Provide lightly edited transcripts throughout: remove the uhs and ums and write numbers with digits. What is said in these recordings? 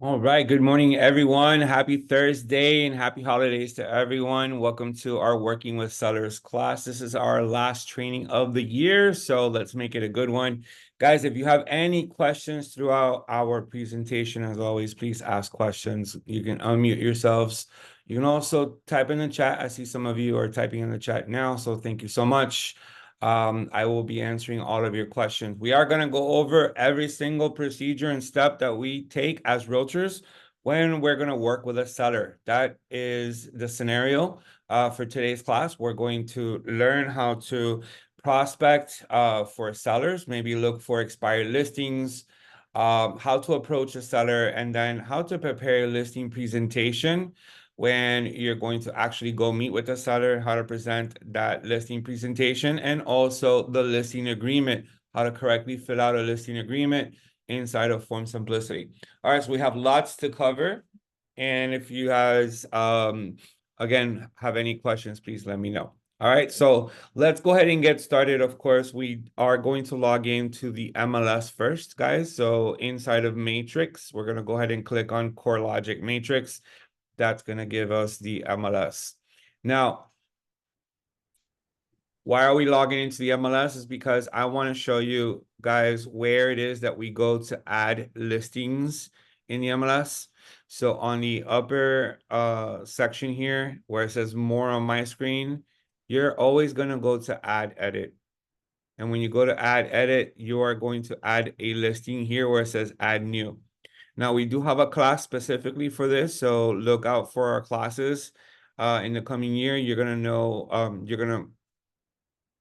All right. Good morning, everyone. Happy Thursday and happy holidays to everyone. Welcome to our Working with Sellers class. This is our last training of the year, so let's make it a good one. Guys, if you have any questions throughout our presentation, as always, please ask questions. You can unmute yourselves. You can also type in the chat. I see some of you are typing in the chat now, so thank you so much. I will be answering all of your questions. We are going to go over every single procedure and step that we take as realtors when we're going to work with a seller. That is the scenario for today's class. We're going to learn how to prospect for sellers, maybe look for expired listings, how to approach a seller, and then how to prepare a listing presentation when you're going to actually go meet with the seller, how to present that listing presentation, and also the listing agreement, how to correctly fill out a listing agreement inside of Form Simplicity. All right, so we have lots to cover. And if you guys, again, have any questions, please let me know. All right, so let's go ahead and get started. Of course, we are going to log into the MLS first, guys. So inside of Matrix, we're going to go ahead and click on CoreLogic Matrix. That's going to give us the MLS. Now, why are we logging into the MLS? Is because I want to show you guys where it is that we go to add listings in the MLS. So on the upper section here where it says more on my screen, you're always going to go to add edit. And when you go to add edit, you are going to add a listing here where it says add new. Now, we do have a class specifically for this, so look out for our classes in the coming year. You're going to know, you're going to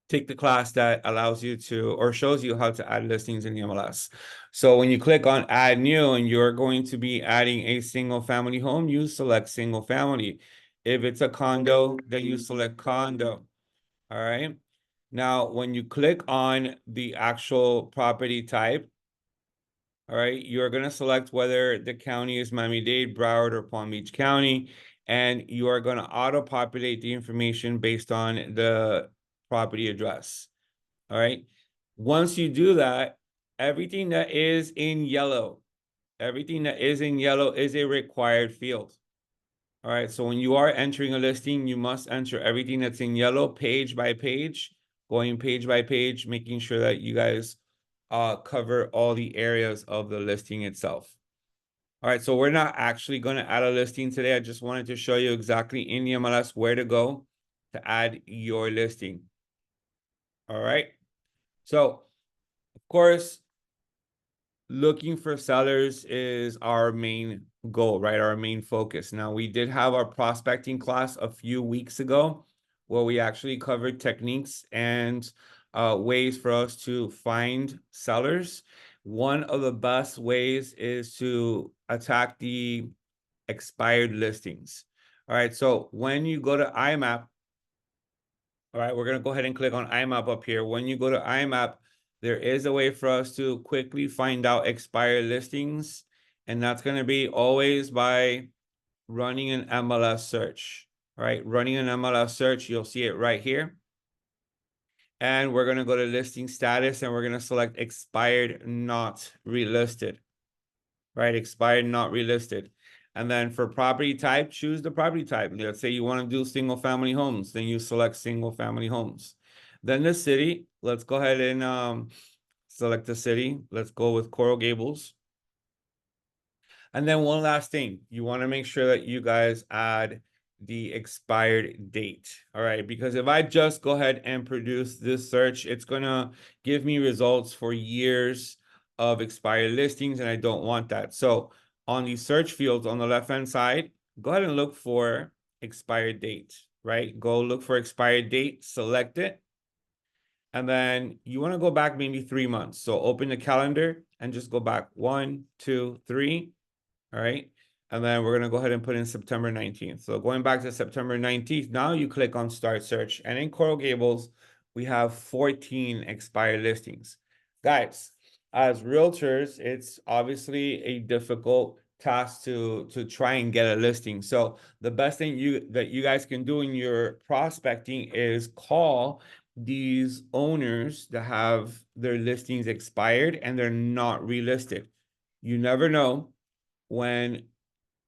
take the class that allows you to, or shows you how to add listings in the MLS. So when you click on add new and you're going to be adding a single family home, you select single family. If it's a condo, then you select condo. All right. Now, when you click on the actual property type, all right, you're going to select whether the county is Miami-Dade, Broward, or Palm Beach County, and you are going to auto-populate the information based on the property address. All right. Once you do that, everything that is in yellow, everything that is in yellow is a required field. All right. So when you are entering a listing, you must enter everything that's in yellow, page by page, going page by page, making sure that you guys cover all the areas of the listing itself. All right, so we're not actually going to add a listing today. I just wanted to show you exactly in the MLS where to go to add your listing. All right. So, of course, looking for sellers is our main goal, right? Our main focus. Now, we did have our prospecting class a few weeks ago where we actually covered techniques and ways for us to find sellers. One of the best ways is to attack the expired listings. All right, so when you go to IMAP, all right, we're going to go ahead and click on IMAP up here. When you go to IMAP, there is a way for us to quickly find out expired listings, and that's going to be always by running an MLS search. All right, running an MLS search, you'll see it right here. And we're going to go to listing status, and we're going to select expired, not relisted. Right, expired, not relisted. And then for property type, choose the property type. Let's say you want to do single family homes, then you select single family homes. Then the city, let's go ahead and select the city. Let's go with Coral Gables. And then one last thing, you want to make sure that you guys add the expired date. All right, because if I just go ahead and produce this search, it's going to give me results for years of expired listings, and I don't want that. So on the search fields on the left-hand side, go ahead and look for expired date, right? Go look for expired date, select it. And then you want to go back maybe 3 months. So open the calendar and just go back 1, 2, 3. All right. And then we're going to go ahead and put in September 19th. So going back to September 19th, now you click on Start Search. And in Coral Gables, we have 14 expired listings. Guys, as realtors, it's obviously a difficult task to try and get a listing. So the best thing that you guys can do in your prospecting is call these owners that have their listings expired and they're not relisted. You never know when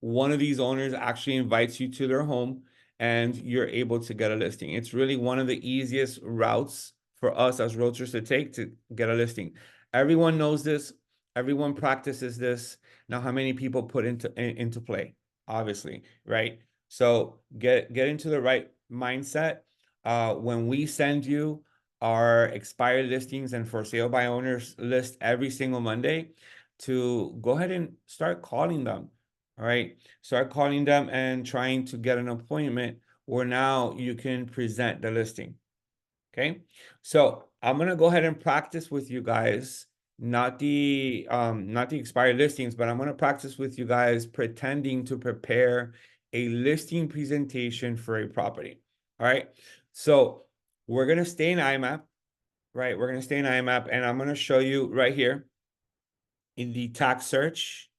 one of these owners actually invites you to their home and you're able to get a listing. It's really one of the easiest routes for us as realtors to take to get a listing. Everyone knows this, everyone practices this. Now, how many people put into play? Obviously, right? So get into the right mindset. When we send you our expired listings and for sale by owners list every single Monday, to go ahead and start calling them. All right. Start calling them and trying to get an appointment where now you can present the listing. Okay. So I'm gonna go ahead and practice with you guys, not the expired listings, but I'm gonna practice with you guys pretending to prepare a listing presentation for a property. All right. So we're gonna stay in IMAP, right? We're gonna stay in IMAP, and I'm gonna show you right here in the tax search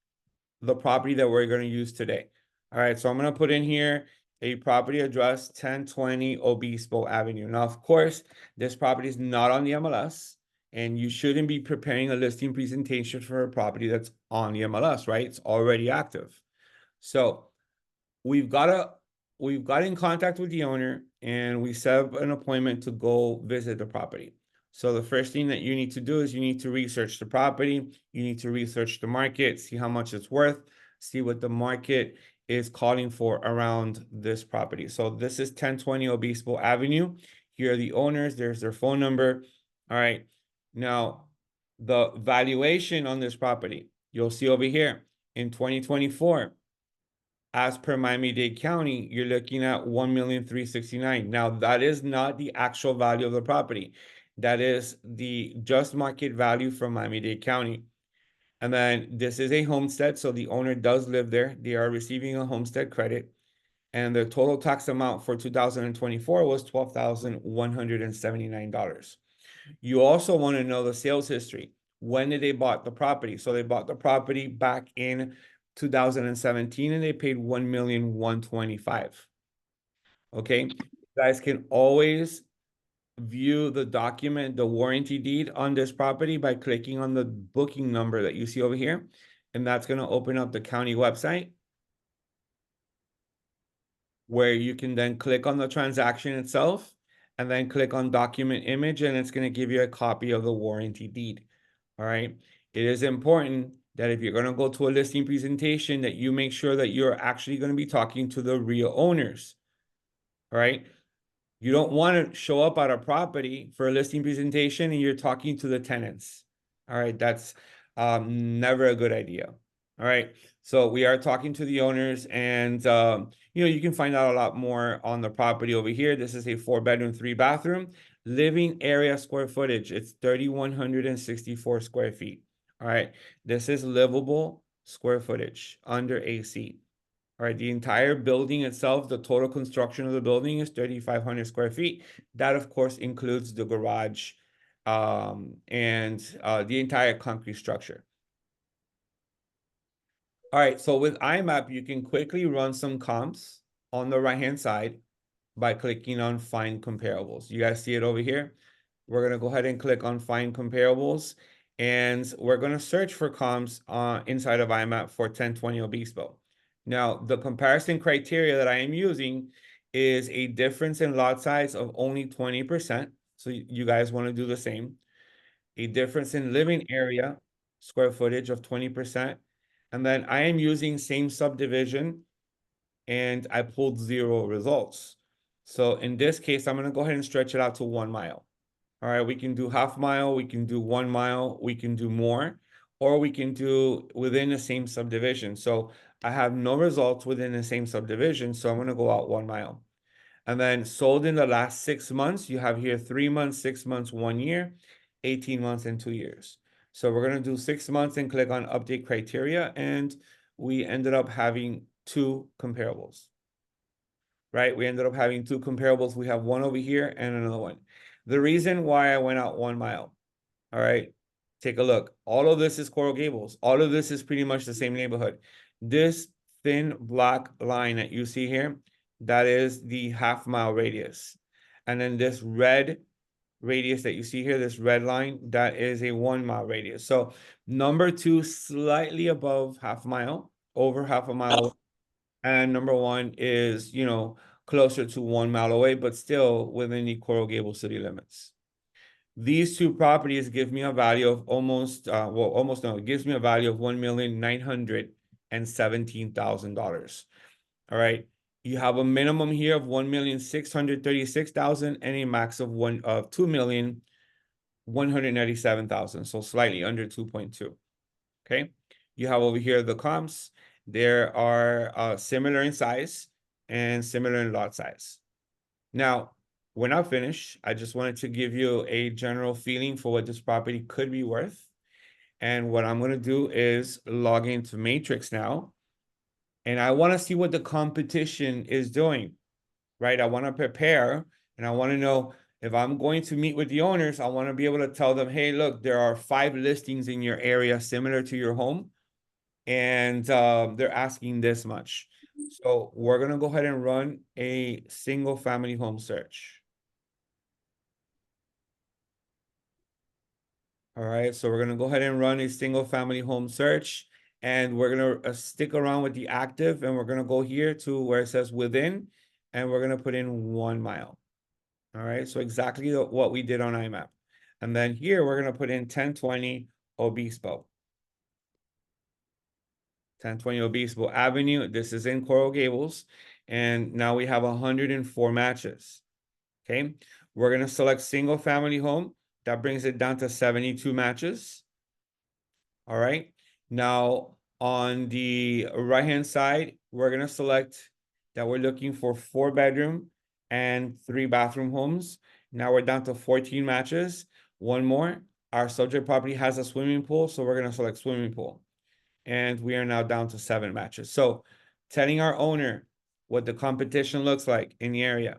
the property that we're going to use today. All right, so I'm going to put in here a property address, 1020 Obispo Avenue. Now, of course, this property is not on the MLS, and you shouldn't be preparing a listing presentation for a property that's on the MLS, right? It's already active. So we've got a we've got in contact with the owner and we set up an appointment to go visit the property. So the first thing that you need to do is you need to research the property, you need to research the market, see how much it's worth, see what the market is calling for around this property. So this is 1020 Obispo Avenue. Here are the owners, there's their phone number. All right. Now, the valuation on this property, you'll see over here in 2024, as per Miami-Dade County, you're looking at 1,369,000. Now, that is not the actual value of the property. That is the just market value from Miami-Dade County. And then this is a homestead, so the owner does live there. They are receiving a homestead credit. And the total tax amount for 2024 was $12,179. You also want to know the sales history. When did they bought the property? So they bought the property back in 2017 and they paid 1,125,000. Okay. You guys can always view the document, the warranty deed on this property by clicking on the booking number that you see over here. And that's going to open up the county website where you can then click on the transaction itself and then click on document image, and it's going to give you a copy of the warranty deed. All right. It is important that if you're going to go to a listing presentation, that you make sure that you're actually going to be talking to the real owners. All right. You don't want to show up at a property for a listing presentation and you're talking to the tenants. All right. That's never a good idea. All right. So we are talking to the owners, and you can find out a lot more on the property over here. This is a 4-bedroom, 3-bathroom. Living area square footage, it's 3,164 square feet. All right. This is livable square footage under AC. All right. The entire building itself, the total construction of the building is 3,500 square feet. That, of course, includes the garage and the entire concrete structure. All right, so with IMAP, you can quickly run some comps on the right-hand side by clicking on Find Comparables. You guys see it over here? We're going to go ahead and click on Find Comparables, and we're going to search for comps inside of IMAP for 1020 Obispo. Now, the comparison criteria that I am using is a difference in lot size of only 20%. So you guys want to do the same. A difference in living area, square footage of 20%. And then I am using same subdivision and I pulled 0 results. So in this case, I'm going to go ahead and stretch it out to 1 mile. All right, we can do half mile, we can do 1 mile, we can do more, or we can do within the same subdivision. So I have no results within the same subdivision, so I'm going to go out 1 mile. And then sold in the last 6 months, you have here 3 months, 6 months, 1 year, 18 months, and 2 years. So we're going to do 6 months and click on update criteria. And we ended up having 2 comparables, right? We ended up having 2 comparables. We have one over here and another one. The reason why I went out 1 mile, all right, take a look. All of this is Coral Gables. All of this is pretty much the same neighborhood. This thin black line that you see here, that is the half-mile radius. And then this red radius that you see here, this red line, that is a 1 mile radius. So number 2, slightly above half mile. over half a mile away, and number one is, closer to 1 mile away, but still within the Coral Gables city limits. These two properties give me a value of almost, almost no, it gives me a value of $1,917,000. All right. You have a minimum here of 1,636,000 and a max of 2,197,000. So slightly under 2.2. Okay. You have over here the comps. There are similar in size and similar in lot size. Now, we're not finished. I just wanted to give you a general feeling for what this property could be worth. And what I'm going to do is log into Matrix now. And I want to see what the competition is doing, right? I want to prepare and I want to know if I'm going to meet with the owners, I want to be able to tell them, hey, look, there are 5 listings in your area similar to your home. And they're asking this much. So we're going to go ahead and run a single family home search. All right, so we're gonna go ahead and run a single family home search, and we're gonna stick around with the active, and we're gonna go here to where it says within, and we're gonna put in 1 mile. All right, so exactly what we did on IMAP. And then here we're gonna put in 1020 Obispo. 1020 Obispo Avenue. This is in Coral Gables, and now we have 104 matches. Okay, we're gonna select single family home. That brings it down to 72 matches. All right. Now, on the right-hand side, we're going to select that we're looking for 4-bedroom and 3-bathroom homes. Now we're down to 14 matches. One more. Our subject property has a swimming pool, so we're going to select swimming pool. And we are now down to 7 matches. So telling our owner what the competition looks like in the area.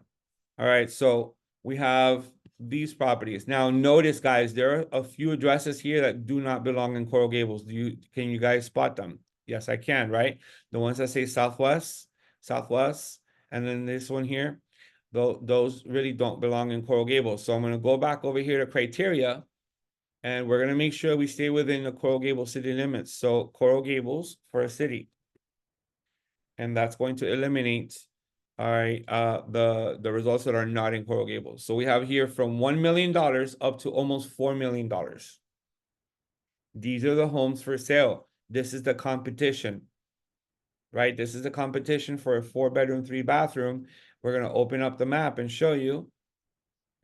All right, so we have these properties. Now notice, guys, there are a few addresses here that do not belong in Coral Gables. Can you guys spot them? Yes, I can, right? The ones that say Southwest, Southwest, and then this one here, those really don't belong in Coral Gables. So I'm gonna go back over here to criteria, and we're gonna make sure we stay within the Coral Gables city limits. So Coral Gables for a city. And that's going to eliminate, all right, the results that are not in Coral Gables. So we have here from $1 million up to almost $4 million. These are the homes for sale. This is the competition, right? This is the competition for a 4-bedroom, 3-bathroom. We're going to open up the map and show you,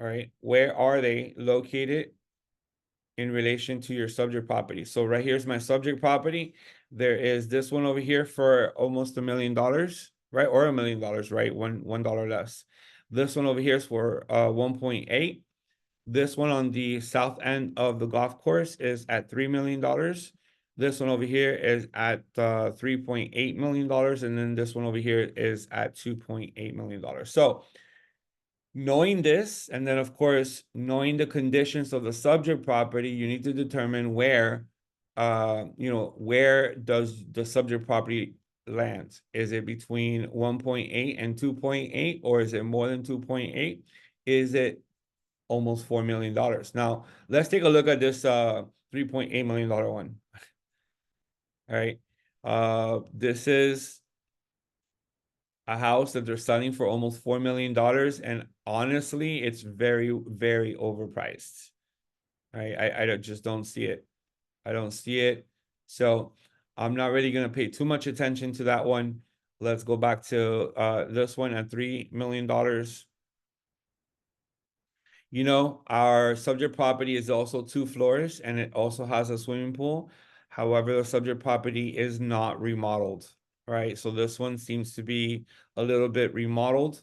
all right, where are they located in relation to your subject property. So right here's my subject property. There is this one over here for almost $1 million, right? Or $1 million, right? $1 less. This one over here is for 1.8. This one on the south end of the golf course is at $3 million. This one over here is at $3.8 million. And then this one over here is at $2.8 million. So knowing this, and then of course, knowing the conditions of the subject property, you need to determine where, where does the subject property land? Is it between 1.8 and 2.8, or is it more than 2.8? Is it almost $4 million? Now, let's take a look at this $3.8 million one. All right. This is a house that they're selling for almost $4 million. And honestly, it's very, very overpriced. Right? I just don't see it. I don't see it. So I'm not really going to pay too much attention to that one. Let's go back to this one at $3 million. Our subject property is also 2 floors and it also has a swimming pool. However, the subject property is not remodeled, right? So this one seems to be a little bit remodeled.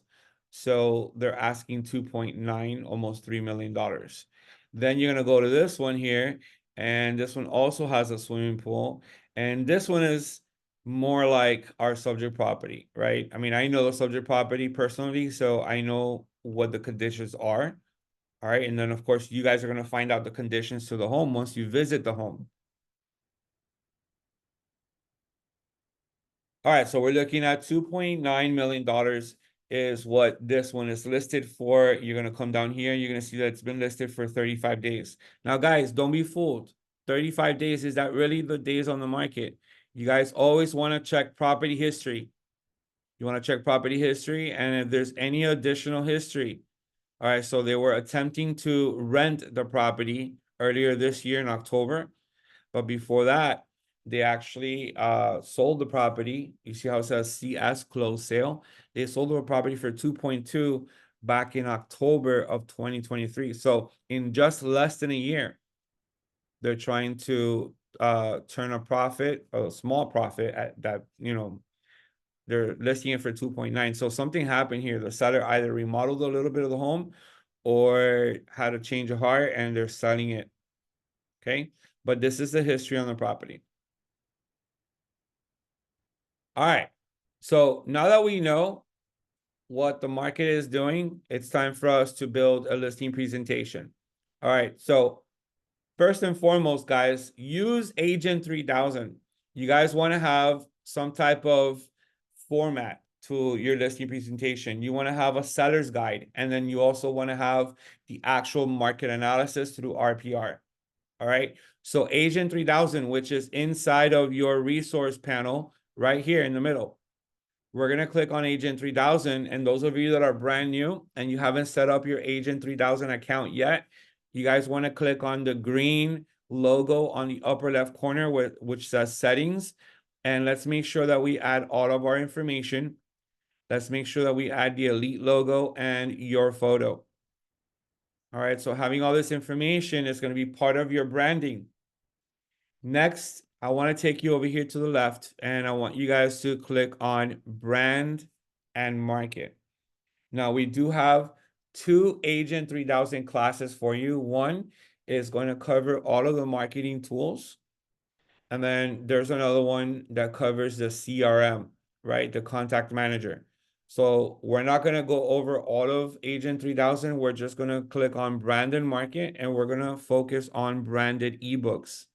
So they're asking 2.9, almost $3 million. Then you're going to go to this one here, and this one also has a swimming pool. And this one is more like our subject property, right? I mean, I know the subject property personally, so I know what the conditions are. All right. And then, of course, you guys are going to find out the conditions to the home once you visit the home. All right. So we're looking at $2.9 million is what this one is listed for. You're going to come down here. You're going to see that it's been listed for 35 days. Now, guys, don't be fooled. 35 days, is that really the days on the market? You guys always want to check property history. You want to check property history, and if there's any additional history. All right, so they were attempting to rent the property earlier this year in October, but before that, they actually sold the property. You see how it says CS closed sale? They sold the property for 2.2 back in October of 2023. So in just less than a year, they're trying to turn a profit, a small profit at that, they're listing it for 2.9. So something happened here. The seller either remodeled a little bit of the home or had a change of heart and they're selling it. Okay. But this is the history on the property. All right. So now that we know what the market is doing, it's time for us to build a listing presentation. All right. So first and foremost, guys, use Agent 3000. You guys want to have some type of format to your listing presentation. You want to have a seller's guide, and then you also want to have the actual market analysis through RPR. All right. So Agent 3000, which is inside of your resource panel right here in the middle. We're going to click on Agent 3000. And those of you that are brand new and you haven't set up your Agent 3000 account yet, you guys want to click on the green logo on the upper left corner which says settings. And let's make sure that we add all of our information. Let's make sure that we add the Elite logo and your photo. All right, so having all this information is going to be part of your branding. Next, I want to take you over here to the left, and I want you guys to click on brand and market. Now, we do have two Agent 3000 classes for you. One is going to cover all of the marketing tools. And then there's another one that covers the CRM, right? The contact manager. So we're not going to go over all of Agent 3000. We're just going to click on brand and market, and we're going to focus on branded ebooks.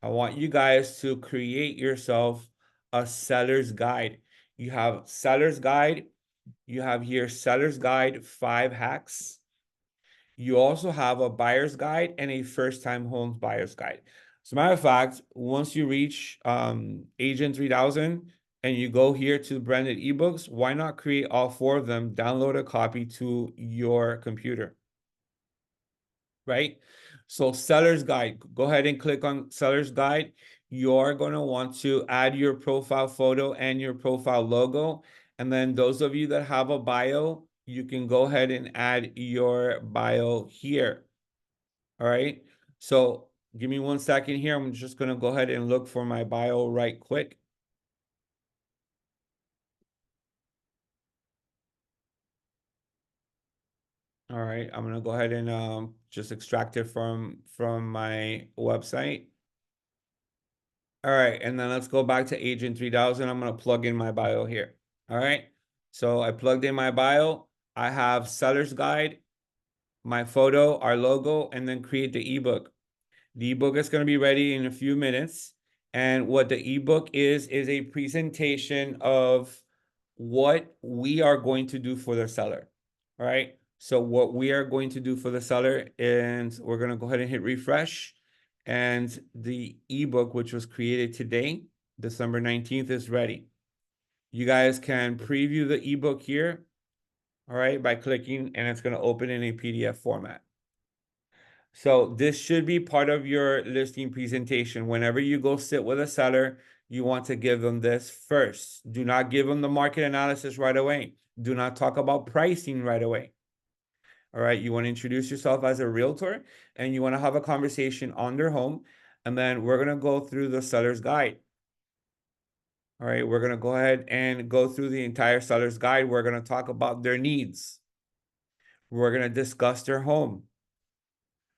I want you guys to create yourself a seller's guide. You have seller's guide. You have here seller's guide 5 hacks. You also have a buyer's guide and a first-time homes buyer's guide. As a matter of fact, once you reach Agent 3000 and you go here to branded ebooks, why not create all 4 of them, download a copy to your computer, right? So seller's guide, go ahead and click on seller's guide. You're going to want to add your profile photo and your profile logo. And then those of you that have a bio, you can go ahead and add your bio here. All right. So give me 1 second here. I'm just going to go ahead and look for my bio right quick. All right. I'm going to go ahead and just extract it from my website. All right. And then let's go back to Agent 3000. I'm going to plug in my bio here. All right. So I plugged in my bio. I have seller's guide, my photo, our logo, and then create the ebook. The ebook is going to be ready in a few minutes. And what the ebook is a presentation of what we are going to do for the seller. All right. So what we are going to do for the seller, and we're going to go ahead and hit refresh. And the ebook, which was created today, December 19th, is ready. You guys can preview the ebook here, all right, by clicking, and it's going to open in a PDF format. So this should be part of your listing presentation. Whenever you go sit with a seller, you want to give them this first. Do not give them the market analysis right away. Do not talk about pricing right away. All right, you want to introduce yourself as a realtor and you want to have a conversation on their home. And then we're going to go through the seller's guide. All right, we're going to go ahead and go through the entire seller's guide. We're going to talk about their needs. We're going to discuss their home.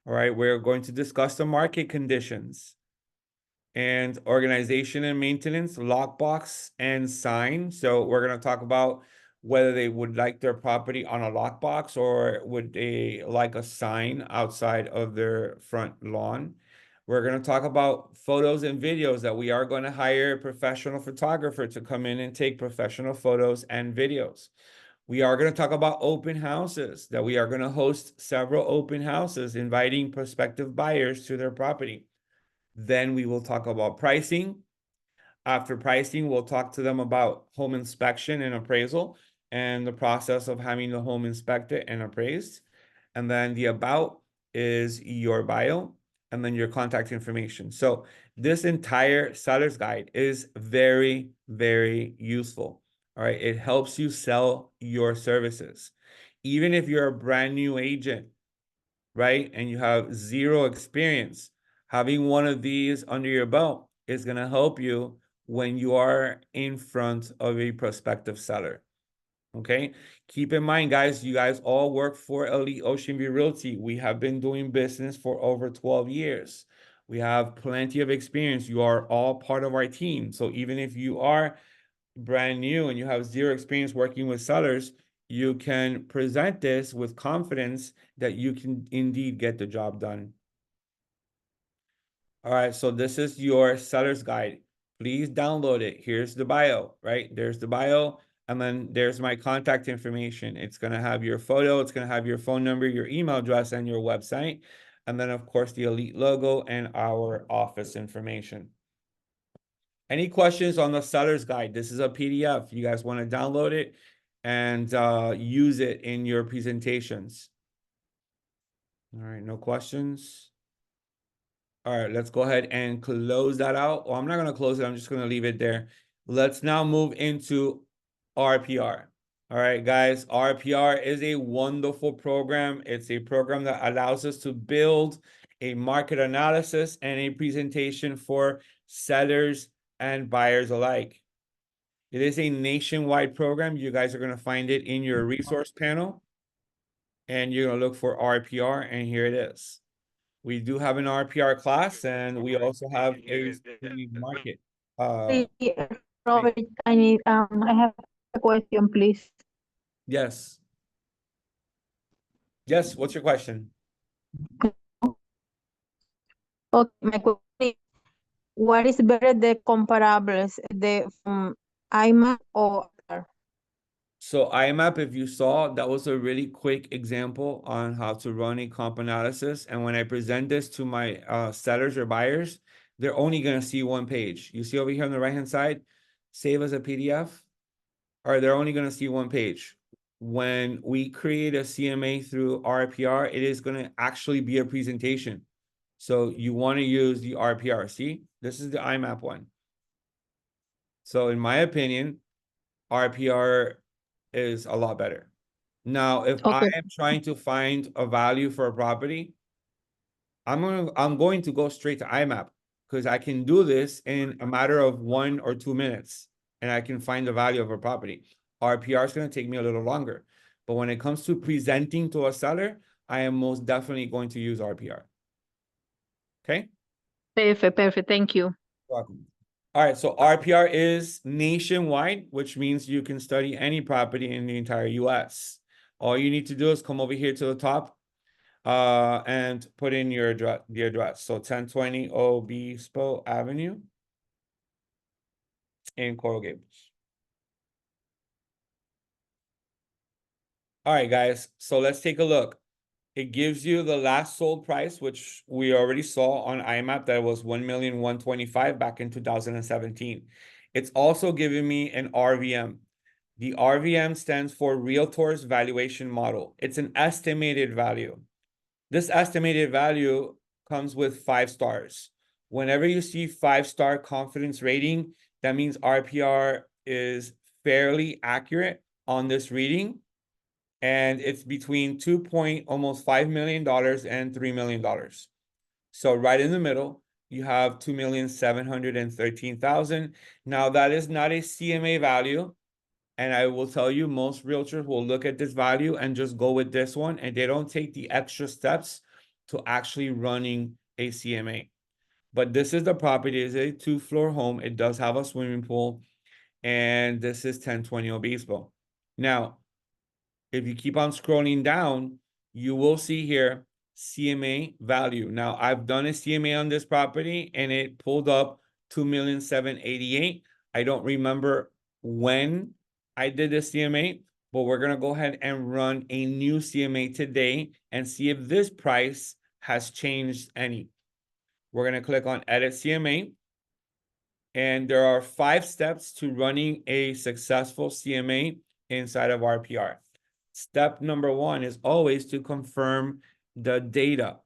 All right, we're going to discuss the market conditions and organization and maintenance, lockbox and sign. So we're going to talk about whether they would like their property on a lockbox or would they like a sign outside of their front lawn. We're going to talk about photos and videos, that we are going to hire a professional photographer to come in and take professional photos and videos. We are going to talk about open houses, that we are going to host several open houses, inviting prospective buyers to their property. Then we will talk about pricing. After pricing, we'll talk to them about home inspection and appraisal and the process of having the home inspected and appraised. And then the about is your bio and then your contact information. So this entire seller's guide is very, very useful. All right. It helps you sell your services. Even if you're a brand new agent, right, and you have zero experience, having one of these under your belt is going to help you when you are in front of a prospective seller. Okay. Keep in mind, guys, you guys all work for Elite Ocean View Realty. We have been doing business for over 12 years. We have plenty of experience. You are all part of our team. So even if you are brand new and you have zero experience working with sellers, you can present this with confidence that you can indeed get the job done. All right, so this is your seller's guide. Please download it. Here's the bio, right? There's the bio, and then there's my contact information. It's going to have your photo, it's going to have your phone number, your email address, and your website. And then, of course, the Elite logo and our office information. Any questions on the seller's guide? This is a PDF. You guys want to download it and use it in your presentations. All right, no questions. All right, let's go ahead and close that out. Well, I'm not going to close it. I'm just going to leave it there. Let's now move into RPR. All right, guys, RPR is a wonderful program. It's a program that allows us to build a market analysis and a presentation for sellers and buyers alike. It is a nationwide program. You guys are going to find it in your resource panel. And you're going to look for RPR, and here it is. We do have an RPR class, and we also have a market. Robert, I have a question, please. Yes. Yes, what's your question? Okay, my question is, what is better, the comparables, the from IMAP or other? So IMAP, if you saw, that was a really quick example on how to run a comp analysis. And when I present this to my sellers or buyers, they're only going to see one page. You see over here on the right-hand side, save as a PDF, or they're only going to see one page. When we create a CMA through RPR, it is going to actually be a presentation. So you want to use the RPR. See, this is the IMAP one. So in my opinion, RPR is a lot better. Now, if I am trying to find a value for a property, I'm going to go straight to IMAP because I can do this in a matter of 1 or 2 minutes and I can find the value of a property. RPR is going to take me a little longer. But when it comes to presenting to a seller, I am most definitely going to use RPR. Okay? Perfect. Thank you. Welcome. All right, so RPR is nationwide, which means you can study any property in the entire US. All you need to do is come over here to the top and put in your address. So 1020 Obispo Avenue in Coral Gables. All right, guys, so let's take a look. It gives you the last sold price, which we already saw on IMAP, that was 1,125,000 back in 2017. It's also giving me an RVM. The RVM stands for Realtor's Valuation Model. It's an estimated value. This estimated value comes with 5 stars. Whenever you see 5-star confidence rating, that means RPR is fairly accurate on this reading. And it's between almost $5 million and $3 million. So right in the middle, you have 2,713,000. Now that is not a CMA value. And I will tell you, most realtors will look at this value and just go with this one, and they don't take the extra steps to actually running a CMA. But this is the property. It's a 2-floor home. It does have a swimming pool, and this is 1020 Obispo. Now, if you keep on scrolling down, you will see here CMA value. Now, I've done a CMA on this property, and it pulled up 2,788,000. I don't remember when I did the CMA, but we're going to go ahead and run a new CMA today and see if this price has changed any. We're going to click on Edit CMA. And there are 5 steps to running a successful CMA inside of RPR. Step number 1 is always to confirm the data,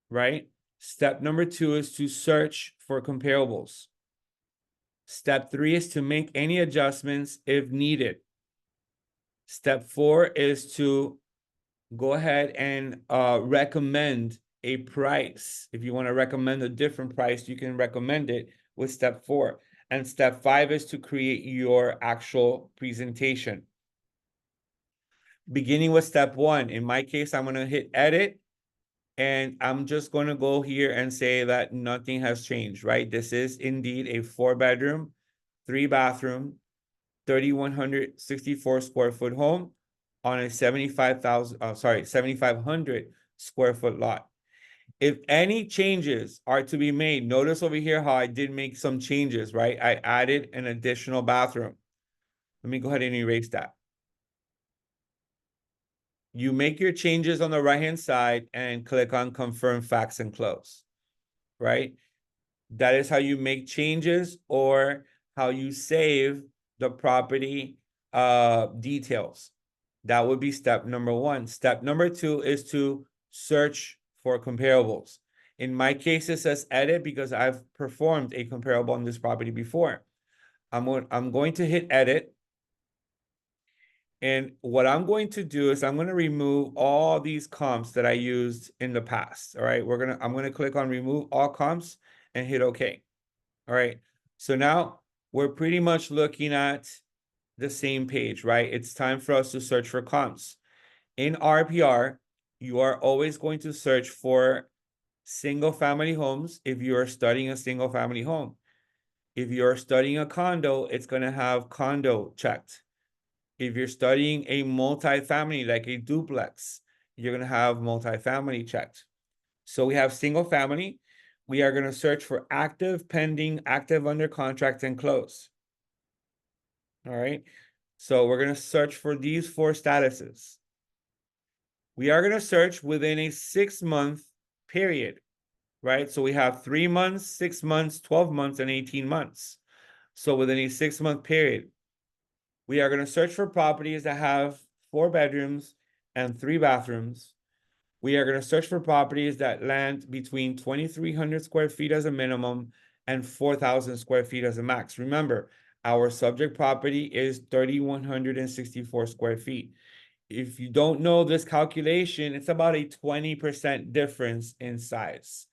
right? Step number 2 is to search for comparables. Step 3 is to make any adjustments if needed. Step 4 is to go ahead and recommend a price. If you want to recommend a different price, you can recommend it with step 4. And step 5 is to create your actual presentation. Beginning with step 1, in my case, I'm going to hit edit. And I'm just going to go here and say that nothing has changed, right? This is indeed a 4-bedroom, 3-bathroom, 3,164 square foot home on a 7,500 square foot lot. If any changes are to be made, notice over here how I did make some changes, right? I added an additional bathroom. Let me go ahead and erase that. You make your changes on the right-hand side and click on confirm facts and close, right? That is how you make changes or how you save the property details. That would be step number 1. Step number 2 is to search for comparables. In my case, it says edit because I've performed a comparable on this property before. I'm going to hit edit. And what I'm going to do is I'm going to remove all these comps that I used in the past. All right, I'm going to click on remove all comps and hit OK. All right, so now we're pretty much looking at the same page, right? It's time for us to search for comps. In RPR, you are always going to search for single family homes if you are studying a single family home. If you're studying a condo, it's going to have condo checked. If you're studying a multifamily, like a duplex, you're going to have multifamily checked. So we have single family. We are going to search for active, pending, active under contract, and close. All right. So we're going to search for these 4 statuses. We are going to search within a 6-month period, right? So we have 3 months, 6 months, 12 months, and 18 months. So within a 6-month period, we are going to search for properties that have 4 bedrooms and 3 bathrooms. We are going to search for properties that land between 2,300 square feet as a minimum and 4,000 square feet as a max. Remember, our subject property is 3,164 square feet. If you don't know this calculation, it's about a 20% difference in size.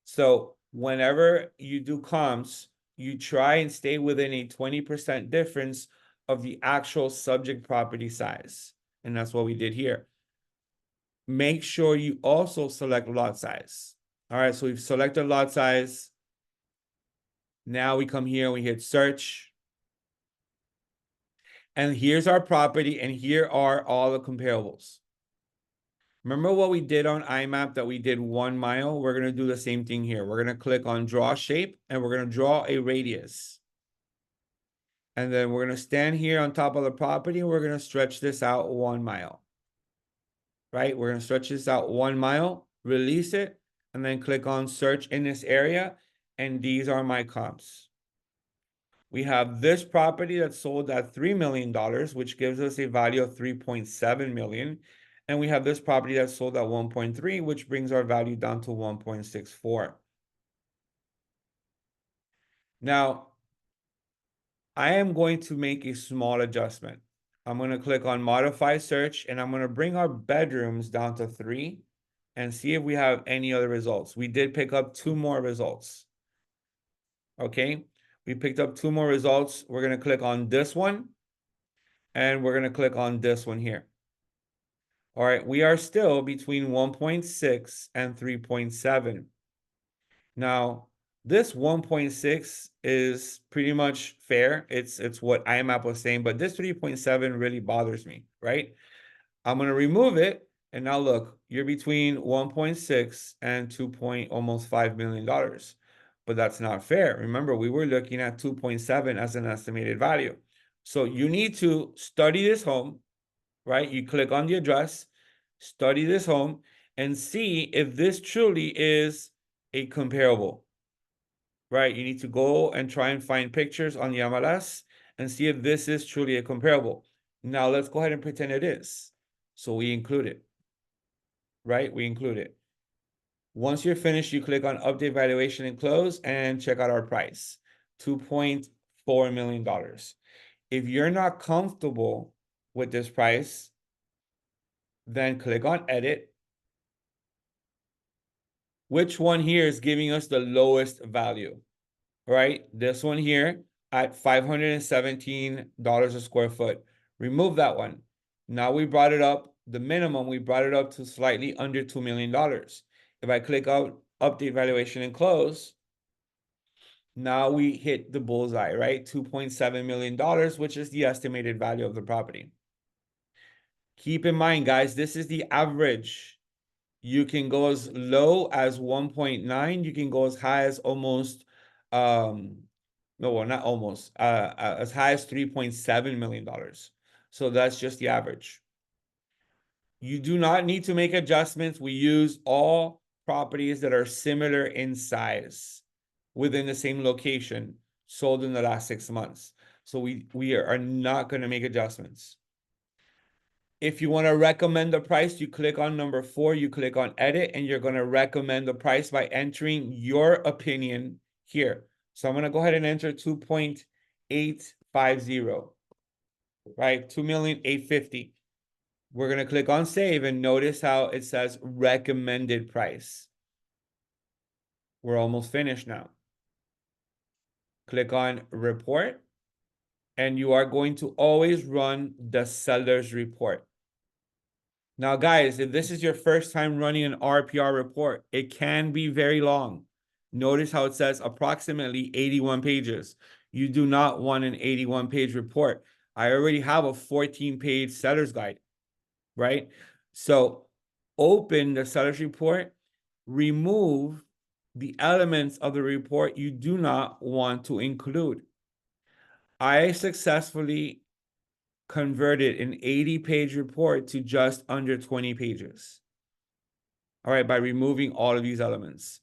So whenever you do comps, you try and stay within a 20% difference of the actual subject property size. And that's what we did here. Make sure you also select lot size. All right, so we've selected lot size. Now we come here and we hit search. And here's our property, and here are all the comparables. Remember what we did on IMAP that we did 1 mile? We're going to do the same thing here. We're going to click on draw shape, and we're going to draw a radius. And then we're going to stand here on top of the property, and we're going to stretch this out 1 mile. Right? We're going to stretch this out 1 mile, release it, and then click on search in this area. And these are my comps. We have this property that sold at $3 million, which gives us a value of 3.7 million. And we have this property that sold at 1.3, which brings our value down to 1.64. Now, I am going to make a small adjustment. I'm going to click on modify search, and I'm going to bring our bedrooms down to 3 and see if we have any other results. We did pick up 2 more results. Okay, we picked up 2 more results. We're going to click on this one, and we're going to click on this one here. All right, we are still between 1.6 and 3.7. Now, this 1.6 is pretty much fair. It's what IMAP was saying, but this 3.7 really bothers me, right? I'm going to remove it. And now look, you're between 1.6 and 2 almost $5 million. But that's not fair. Remember, we were looking at 2.7 as an estimated value. So you need to study this home, right? You click on the address, study this home, and see if this truly is a comparable. right? You need to go and try and find pictures on the MLS and see if this is truly a comparable. Now let's go ahead and pretend it is. So we include it, right? We include it. Once you're finished, you click on update valuation and close and check out our price, $2.4 million. If you're not comfortable with this price, then click on edit. Which one here is giving us the lowest value, right? This one here at $517 a square foot. Remove that one. Now we brought it up, the minimum, we brought it up to slightly under $2 million. If I click out update valuation and close, now we hit the bullseye, right? $2.7 million, which is the estimated value of the property. Keep in mind, guys, this is the average. You can go as low as 1.9. You can go as high as almost, no, well, not almost, as high as $3.7 million. So that's just the average. You do not need to make adjustments. We use all properties that are similar in size within the same location sold in the last 6 months. So we are not going to make adjustments. If you want to recommend the price, you click on number 4, you click on edit, and you're going to recommend the price by entering your opinion here. So I'm going to go ahead and enter 2.850, right? 2,850,000. We're going to click on save and notice how it says recommended price. We're almost finished now. Click on report, and you are going to always run the seller's report. Now, guys, if this is your first time running an RPR report, it can be very long. Notice how it says approximately 81 pages. You do not want an 81-page report. I already have a 14-page seller's guide, right? So open the seller's report, remove the elements of the report you do not want to include. I successfully converted an 80-page report to just under 20 pages. All right, by removing all of these elements.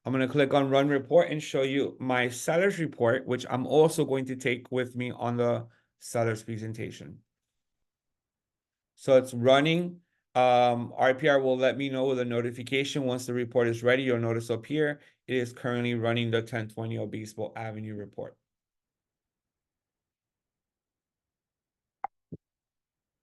I'm going to click on run report and show you my seller's report, which I'm also going to take with me on the seller's presentation. So it's running. RPR will let me know with a notification once the report is ready. You'll notice up here, it is currently running the 1020 Obispo Avenue report.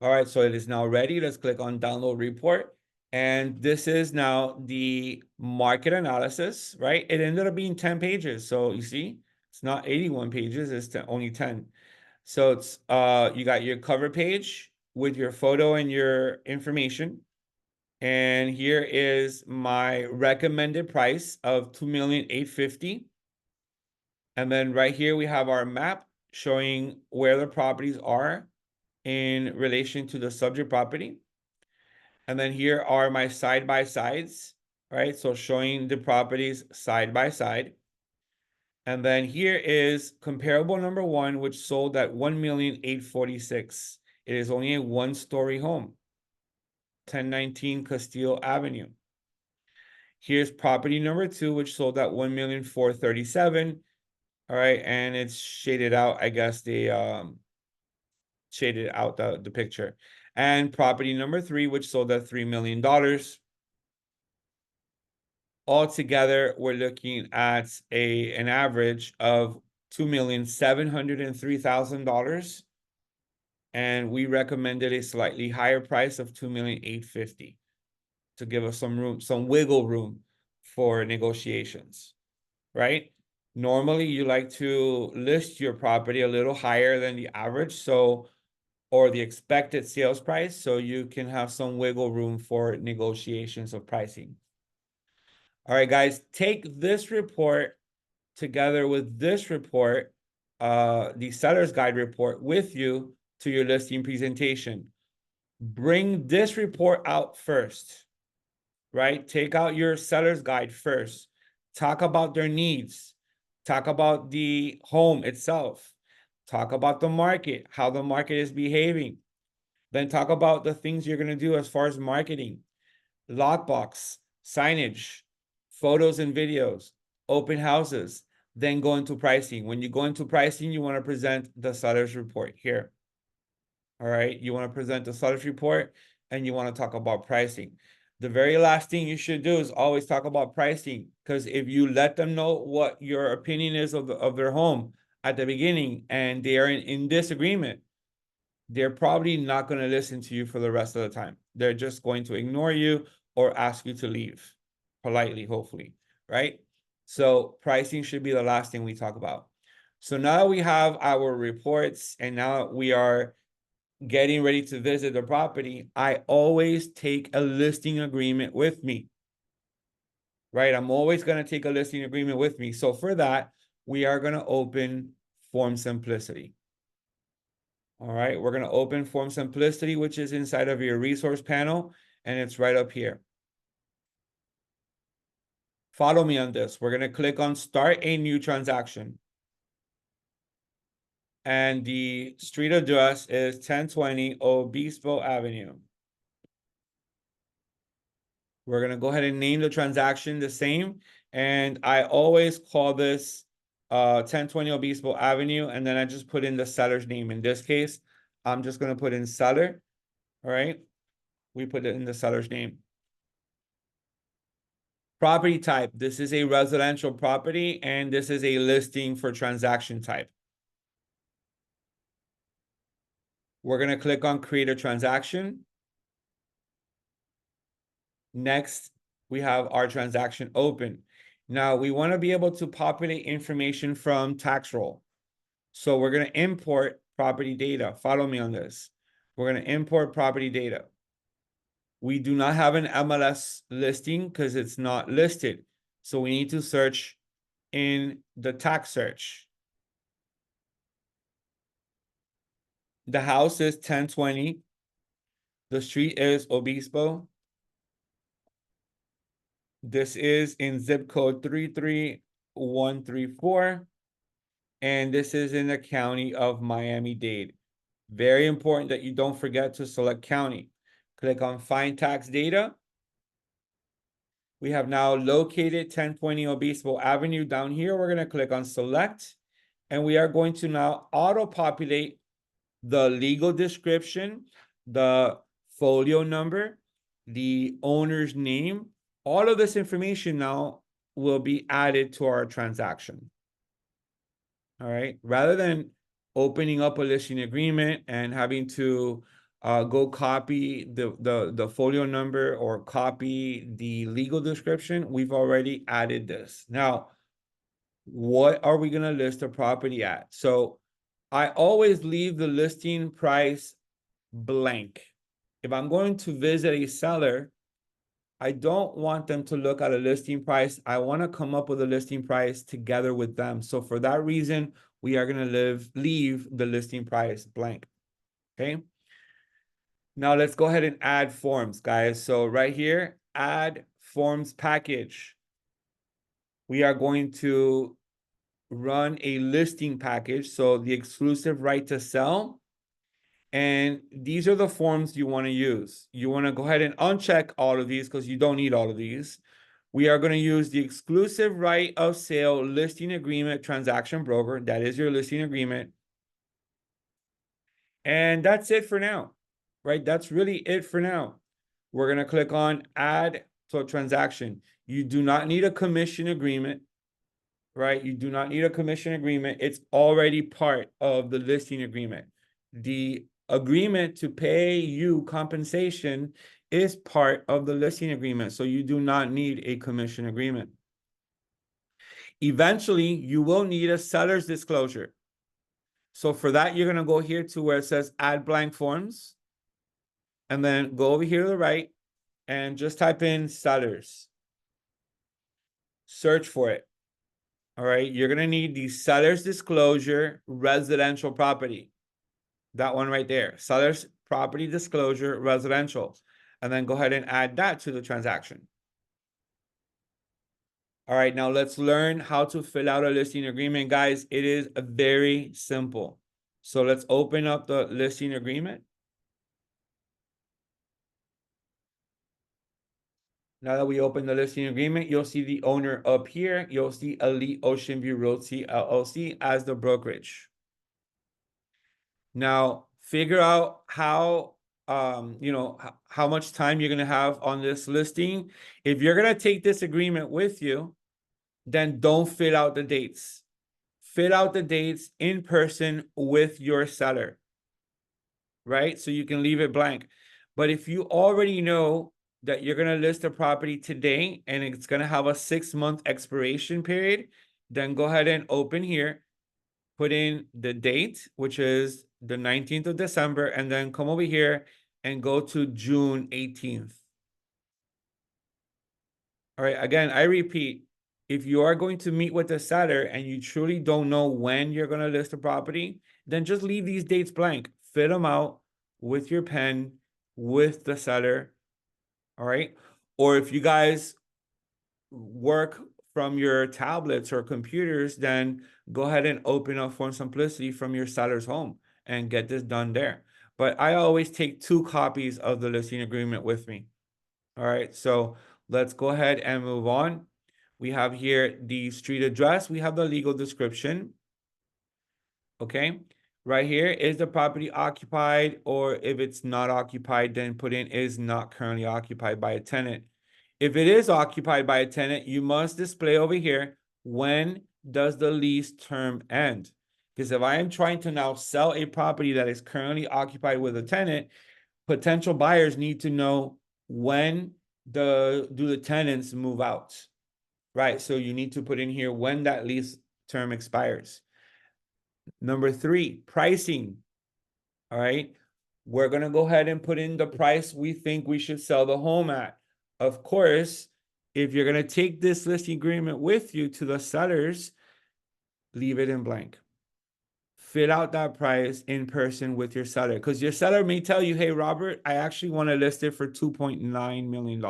All right, so it is now ready. Let's click on download report. And this is now the market analysis, right? It ended up being 10 pages. So you see, it's not 81 pages, it's only 10. So it's you got your cover page with your photo and your information. And here is my recommended price of $2,850,000. And then right here we have our map showing where the properties are in relation to the subject property. And then here are my side-by-sides, right? So showing the properties side by side. And then here is comparable number 1, which sold at $1,846,000. It is only a 1-story home, 1019 Castile Avenue. Here's property number 2, which sold at $1,437,000. All right, and it's shaded out. I guess they shaded out the picture. And property number 3, which sold at $3 million. Altogether, we're looking at an average of $2,703,000. And we recommended a slightly higher price of $2,850,000 to give us some room, some wiggle room for negotiations, right? Normally, you like to list your property a little higher than the average, so or the expected sales price, so you can have some wiggle room for negotiations of pricing. All right, guys, take this report together with this report, the seller's guide report, with you to your listing presentation. Bring this report out first, right? Take out your seller's guide first. Talk about their needs. Talk about the home itself. Talk about the market, how the market is behaving. Then talk about the things you're going to do as far as marketing, lockbox, signage, photos and videos, open houses, then go into pricing. When you go into pricing, you want to present the seller's report here. All right, you want to present the seller's report and you want to talk about pricing. The very last thing you should do is always talk about pricing, because if you let them know what your opinion is of their home at the beginning and they are in disagreement, they're probably not going to listen to you for the rest of the time. They're just going to ignore you or ask you to leave politely, hopefully, right? So pricing should be the last thing we talk about. So now we have our reports and now we are getting ready to visit the property. I always take a listing agreement with me, right? I'm always going to take a listing agreement with me. So for that, we are going to open Form Simplicity. All right, we're going to open Form Simplicity, which is inside of your resource panel, and it's right up here. Follow me on this. We're going to click on Start a New Transaction. And the street address is 1020 Obispo Avenue. We're going to go ahead and name the transaction the same. And I always call this 1020 Obispo Avenue, and then I just put in the seller's name. In this case, I'm just going to put in seller. All right, we put it in the seller's name. Property type, this is a residential property, and this is a listing for transaction type. We're going to click on Create a Transaction. Next, we have our transaction open. Now, we want to be able to populate information from tax roll. So we're going to import property data. Follow me on this. We're going to import property data. We do not have an MLS listing because it's not listed. So we need to search in the tax search. The house is 1020. The street is Obispo. This is in zip code 33134. And this is in the county of Miami-Dade. Very important that you don't forget to select county. Click on Find Tax Data. We have now located 1020 Obispo Avenue down here. We're going to click on Select. And we are going to now auto-populate the legal description, the folio number, the owner's name. All of this information now will be added to our transaction. All right, rather than opening up a listing agreement and having to go copy the folio number or copy the legal description, we've already added this. Now, what are we going to list the property at? So I always leave the listing price blank. If I'm going to visit a seller, I don't want them to look at a listing price. I want to come up with a listing price together with them. So for that reason, we are going to leave the listing price blank. Okay. Now let's go ahead and add forms, guys. So right here, add forms package. We are going to run a listing package. So the exclusive right to sell. And these are the forms you want to use. You want to go ahead and uncheck all of these because you don't need all of these. We are going to use the exclusive right of sale listing agreement transaction broker. That is your listing agreement. And that's it for now, right? That's really it for now. We're going to click on add to a transaction. You do not need a commission agreement, right? You do not need a commission agreement. It's already part of the listing agreement. The agreement to pay you compensation is part of the listing agreement. So you do not need a commission agreement. Eventually, you will need a seller's disclosure. So for that, you're going to go here to where it says add blank forms. And then go over here to the right and just type in sellers. Search for it. All right. You're going to need the seller's disclosure residential property. That one right there, seller's property disclosure residential. And then go ahead and add that to the transaction. All right, now let's learn how to fill out a listing agreement, guys. It is very simple. So let's open up the listing agreement. Now that we open the listing agreement, you'll see the owner up here. You'll see Elite Ocean View Realty LLC as the brokerage. Now, figure out how how much time you're gonna have on this listing. If you're gonna take this agreement with you, then don't fill out the dates. Fill out the dates in person with your seller, right? So you can leave it blank. But if you already know that you're gonna list a property today and it's gonna have a 6-month expiration period, then go ahead and open here, put in the date, which is the 19th of December, and then come over here and go to June 18th. All right, again, I repeat, if you are going to meet with the seller and you truly don't know when you're going to list a property, then just leave these dates blank. Fill them out with your pen, with the seller. All right. Or if you guys work from your tablets or computers, then go ahead and open up for simplicity from your seller's home and get this done there. But I always take 2 copies of the listing agreement with me. All right, so let's go ahead and move on. We have here the street address. We have the legal description. Okay, right here, is the property occupied, or if it's not occupied, then put in is not currently occupied by a tenant. If it is occupied by a tenant, you must display over here, when does the lease term end? Because if I am trying to now sell a property that is currently occupied with a tenant, potential buyers need to know when do the tenants move out, right? So you need to put in here when that lease term expires. Number 3, pricing. All right, we're gonna go ahead and put in the price we think we should sell the home at. Of course, if you're gonna take this listing agreement with you to the sellers, leave it in blank. Fill out that price in person with your seller, because your seller may tell you, hey, Robert, I actually want to list it for $2.9 million,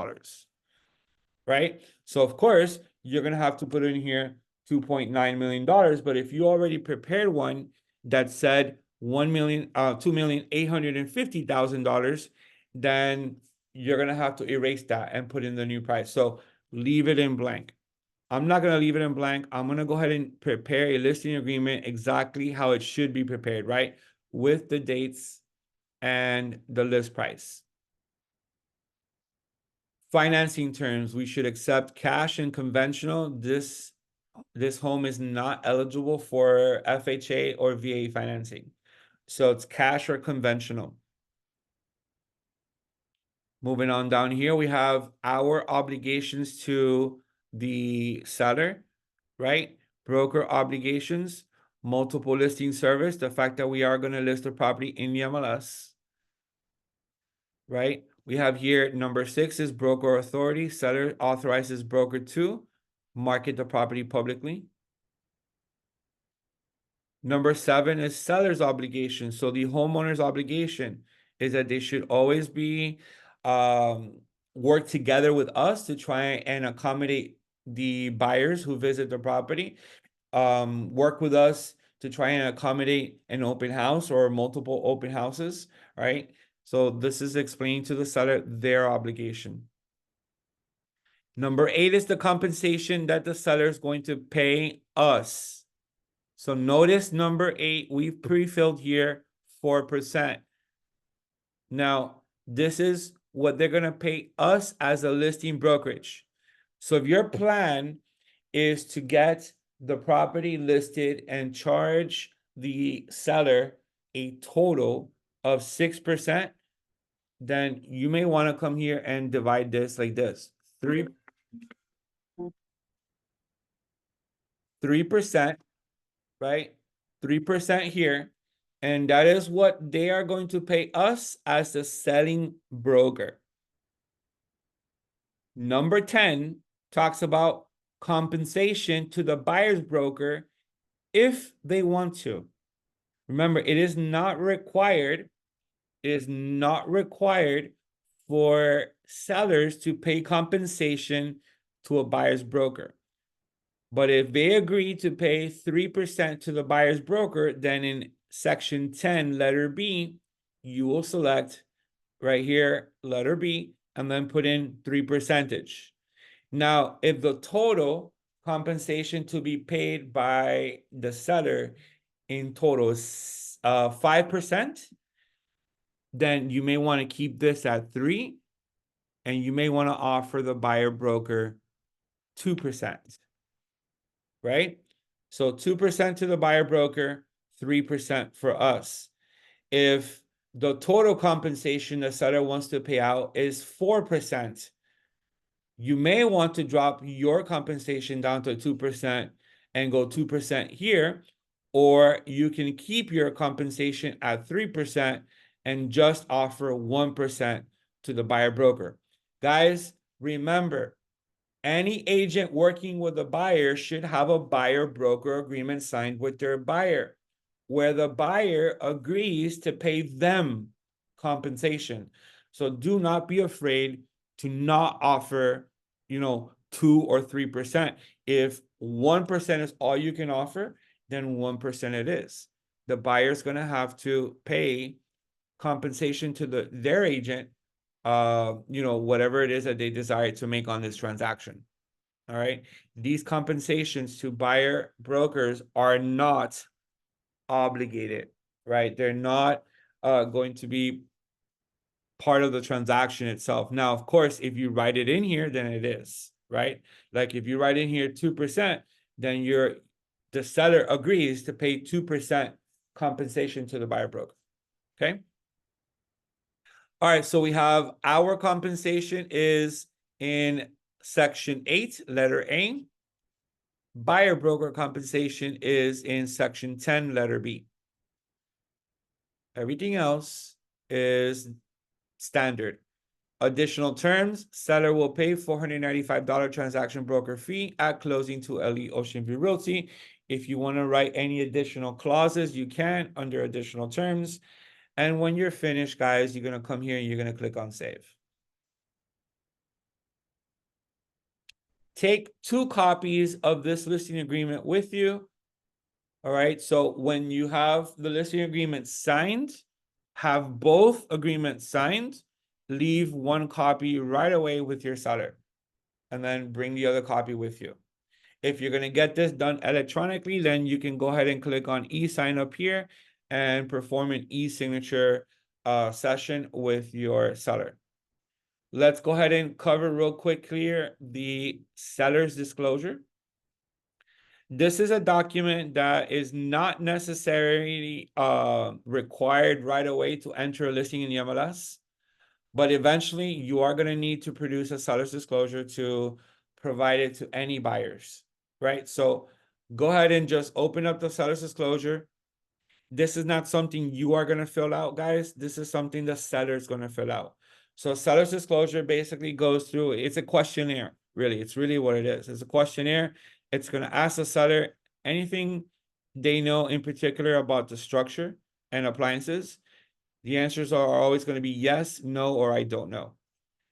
right? So, of course, you're going to have to put in here $2.9 million. But if you already prepared one that said $2,850,000, then you're going to have to erase that and put in the new price. So, leave it in blank. I'm not going to leave it in blank. I'm going to go ahead and prepare a listing agreement exactly how it should be prepared, right? With the dates and the list price. Financing terms, we should accept cash and conventional. This home is not eligible for FHA or VA financing. So it's cash or conventional. Moving on down here, we have our obligations to the seller, right? Broker obligations, multiple listing service, the fact that we are going to list the property in the MLS, right? We have here number 6 is broker authority. Seller authorizes broker to market the property publicly. Number 7 is seller's obligation. So the homeowner's obligation is that they should always be work together with us to try and accommodate the buyers who visit the property. Work with us to try and accommodate an open house or multiple open houses, right? So this is explaining to the seller their obligation. Number 8 is the compensation that the seller is going to pay us. So notice number 8, we've pre-filled here 4%. Now, this is what they're going to pay us as a listing brokerage. So if your plan is to get the property listed and charge the seller a total of 6%, then you may want to come here and divide this like this. 3%, right? 3% here. And that is what they are going to pay us as the selling broker. Number 10 talks about compensation to the buyer's broker if they want to. Remember, it is not required. It is not required for sellers to pay compensation to a buyer's broker. But if they agree to pay 3% to the buyer's broker, then in section 10, letter B, you will select right here, letter B, and then put in 3%. Now, if the total compensation to be paid by the seller in total is 5%, then you may want to keep this at 3, and you may want to offer the buyer broker 2%, right? So 2% to the buyer broker, 3% for us. If the total compensation the seller wants to pay out is 4%, you may want to drop your compensation down to 2% and go 2% here, or you can keep your compensation at 3% and just offer 1% to the buyer broker. Guys, remember, any agent working with a buyer should have a buyer broker agreement signed with their buyer, where the buyer agrees to pay them compensation. So do not be afraid to not offer, 2 or 3%. If 1% is all you can offer, then 1% it is. The buyer's going to have to pay compensation to their agent, whatever it is that they desire to make on this transaction. All right. These compensations to buyer brokers are not obligated, right? They're not going to be part of the transaction itself. Now, of course, if you write it in here, then it is, right? Like if you write in here 2%, then the seller agrees to pay 2% compensation to the buyer broker. Okay. All right, so we have our compensation is in section 8, letter A. Buyer broker compensation is in section 10, letter B. Everything else is standard. Additional terms, seller will pay $495 transaction broker fee at closing to Elite Ocean View Realty. If you want to write any additional clauses, you can under additional terms. And when you're finished, guys, you're going to come here and you're going to click on save. Take 2 copies of this listing agreement with you. All right. So when you have the listing agreement signed, have both agreements signed, leave 1 copy right away with your seller, and then bring the other copy with you. If you're going to get this done electronically, then you can go ahead and click on e-sign up here and perform an e-signature session with your seller. Let's go ahead and cover real quick here the seller's disclosure. This is a document that is not necessarily required right away to enter a listing in the MLS, but eventually you are going to need to produce a seller's disclosure to provide it to any buyers, right? So go ahead and just open up the seller's disclosure. This is not something you are going to fill out, guys. This is something the seller is going to fill out. So seller's disclosure basically goes through, it's a questionnaire, really. It's really what it is. It's a questionnaire. It's going to ask the seller anything they know in particular about the structure and appliances. The answers are always going to be yes, no, or I don't know.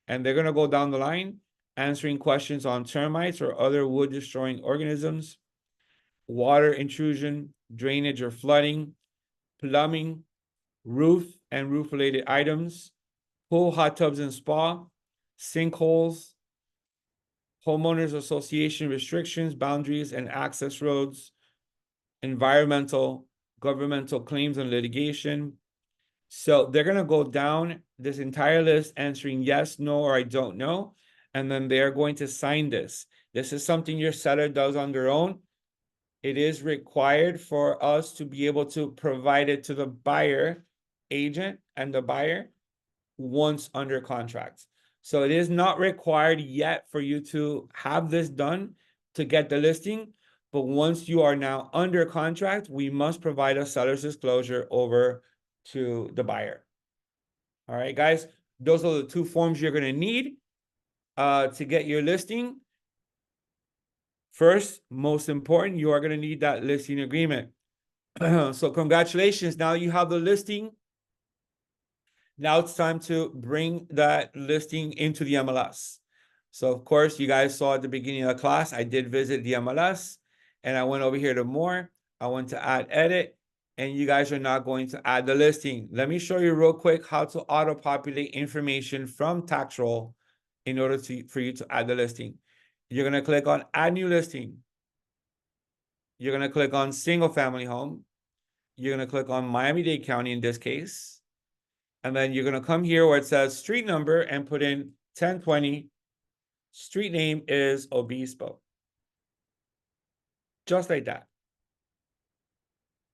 And they're going to go down the line answering questions on termites or other wood-destroying organisms, water intrusion, drainage or flooding, plumbing, roof and roof-related items, pool, hot tubs and spa, sinkholes, homeowners association restrictions, boundaries, and access roads, environmental, governmental claims and litigation. So they're going to go down this entire list answering yes, no, or I don't know. And then they're going to sign this. This is something your seller does on their own. It is required for us to be able to provide it to the buyer agent and the buyer once under contract. So it is not required yet for you to have this done to get the listing. But once you are now under contract, we must provide a seller's disclosure over to the buyer. All right, guys, those are the 2 forms you're going to need to get your listing. First, most important, you are going to need that listing agreement. So congratulations. Now you have the listing. Now it's time to bring that listing into the MLS. So of course, you guys saw at the beginning of the class, I did visit the MLS and I went over here to more. I went to add edit and you guys are not going to add the listing. Let me show you real quick how to auto-populate information from tax roll in order for you to add the listing. You're gonna click on add new listing. You're gonna click on single family home. You're gonna click on Miami-Dade County in this case. And then you're gonna come here where it says street number and put in 1020. Street name is Obispo. Just like that.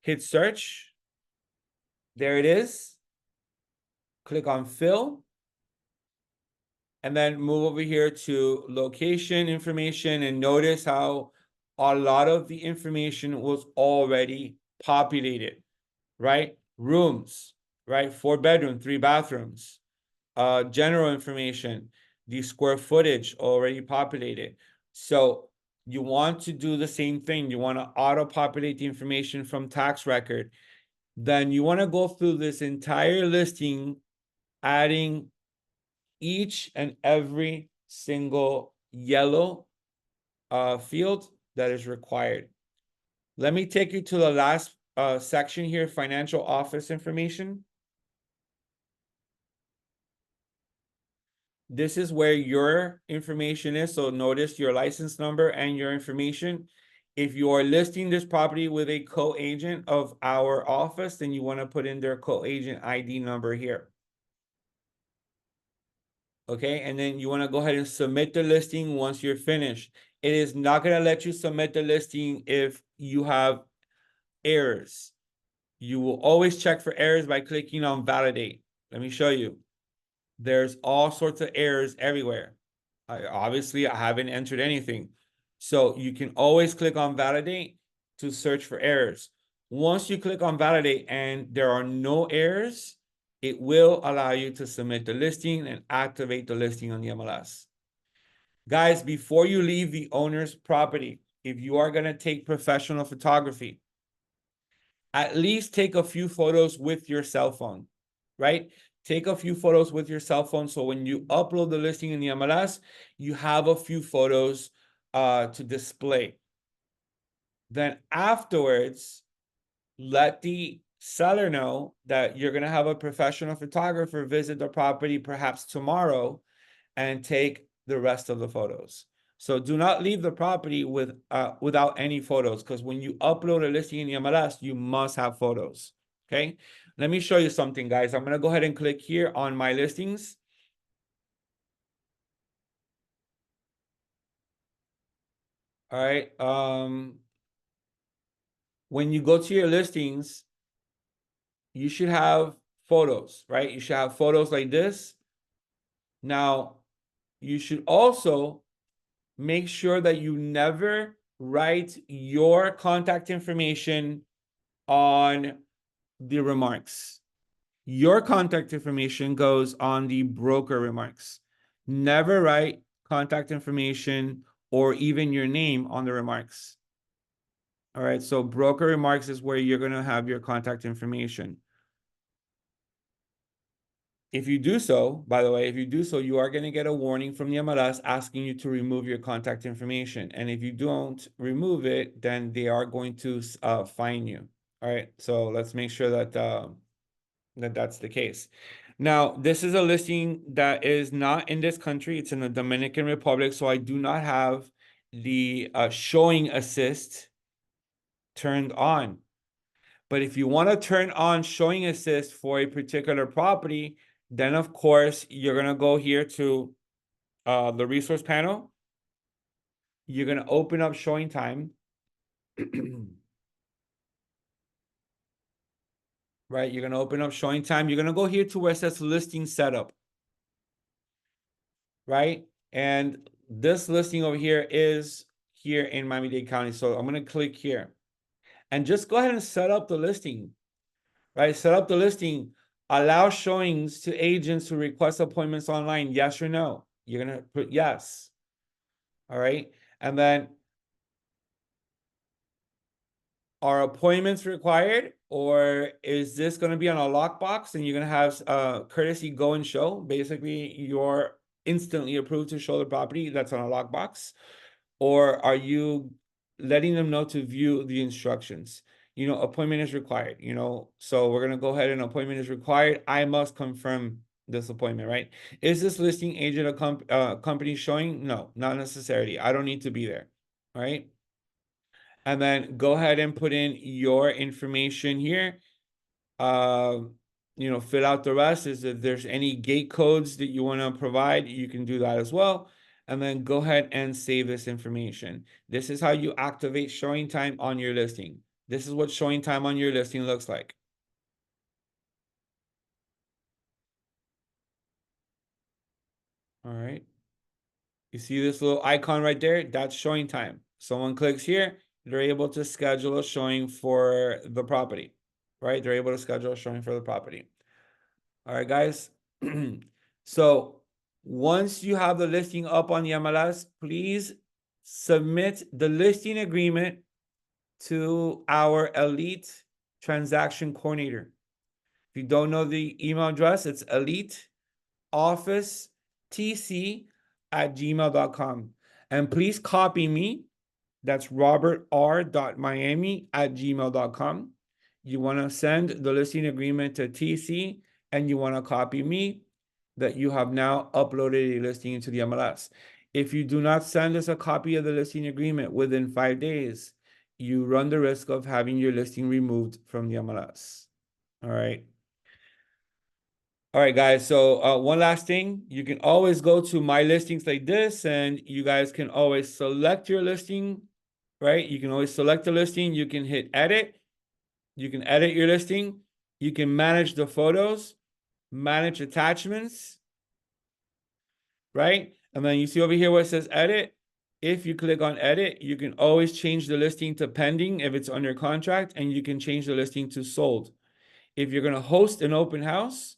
Hit search. There it is. Click on fill. And then move over here to location information and notice how a lot of the information was already populated, right? Rooms, right? 4 bedroom, 3 bathrooms, general information, the square footage already populated. So you want to do the same thing. You want to auto-populate the information from tax record. Then you want to go through this entire listing, adding each and every single yellow field that is required. Let me take you to the last section here, financial office information. This is where your information is. So notice your license number and your information. If you are listing this property with a co-agent of our office, then you want to put in their co-agent ID number here. Okay, and then you want to go ahead and submit the listing once you're finished. It is not going to let you submit the listing if you have errors. You will always check for errors by clicking on validate. Let me show you. There's all sorts of errors everywhere. Obviously, I haven't entered anything. So you can always click on validate to search for errors. Once you click on validate and there are no errors, it will allow you to submit the listing and activate the listing on the MLS. Guys, before you leave the owner's property, if you are going to take professional photography, at least take a few photos with your cell phone, right? Take a few photos with your cell phone. So when you upload the listing in the MLS, you have a few photos to display. Then afterwards, let the seller know that you're going to have a professional photographer visit the property perhaps tomorrow and take the rest of the photos. So do not leave the property without any photos, because when you upload a listing in the MLS, you must have photos. Okay, let me show you something, guys. I'm going to go ahead and click here on my listings. All right. When you go to your listings, you should have photos, right? You should have photos like this. Now, you should also make sure that you never write your contact information on the remarks. Your contact information goes on the broker remarks. Never write contact information or even your name on the remarks. All right, so broker remarks is where you're going to have your contact information. If you do so, by the way, if you do so, you are going to get a warning from the MLS asking you to remove your contact information. And if you don't remove it, then they are going to fine you. All right, so let's make sure that that's the case. Now, this is a listing that is not in this country. It's in the Dominican Republic, so I do not have the showing assist turned on. But if you want to turn on showing assist for a particular property, then of course you're going to go here to the resource panel. You're going to open up showing time. Right, you're going to open up showing time. You're going to go here to where it says listing setup. Right, and this listing over here is here in Miami-Dade County. So I'm going to click here and just go ahead and set up the listing. Right, set up the listing. Allow showings to agents who request appointments online, yes or no. You're going to put yes. All right, and then are appointments required, or is this going to be on a lockbox and you're going to have courtesy go and show? Basically, you're instantly approved to show the property that's on a lockbox, or are you letting them know to view the instructions? appointment is required, so we're going to go ahead and appointment is required. I must confirm this appointment, right? Is this listing agent a company showing? No, not necessarily. I don't need to be there, all right? And then go ahead and put in your information here. Fill out the rest. Is if there's any gate codes that you want to provide, you can do that as well. And then go ahead and save this information. This is how you activate showing time on your listing. This is what showing time on your listing looks like. All right. You see this little icon right there? That's showing time. Someone clicks here, they're able to schedule a showing for the property, right? They're able to schedule a showing for the property. All right, guys. So once you have the listing up on the MLS, please submit the listing agreement to our Elite Transaction Coordinator. If you don't know the email address, it's eliteofficetc@gmail.com. And please copy me. That's robertr.miami@gmail.com. You want to send the listing agreement to TC, and you want to copy me that you have now uploaded a listing into the MLS. If you do not send us a copy of the listing agreement within 5 days, you run the risk of having your listing removed from the MLS. All right. All right, guys. So one last thing, you can always go to my listings like this, and you guys can always select your listing, right? You can always select the listing. You can hit edit. You can edit your listing. You can manage the photos, manage attachments, right? And then you see over here where it says edit. If you click on edit, you can always change the listing to pending if it's under contract, and you can change the listing to sold. If you're going to host an open house,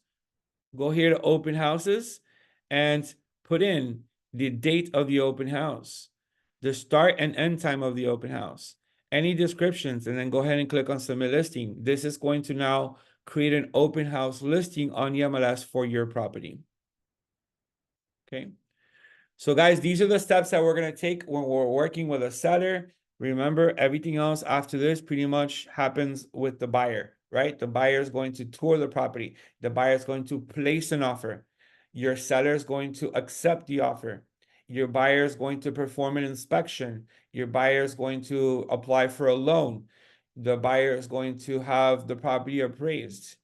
go here to open houses and put in the date of the open house, the start and end time of the open house, any descriptions, and then go ahead and click on submit listing. This is going to now create an open house listing on the MLS for your property. Okay. So guys, these are the steps that we're going to take when we're working with a seller. Remember, everything else after this pretty much happens with the buyer, right? The buyer is going to tour the property. The buyer is going to place an offer. Your seller is going to accept the offer. Your buyer is going to perform an inspection. Your buyer is going to apply for a loan. The buyer is going to have the property appraised.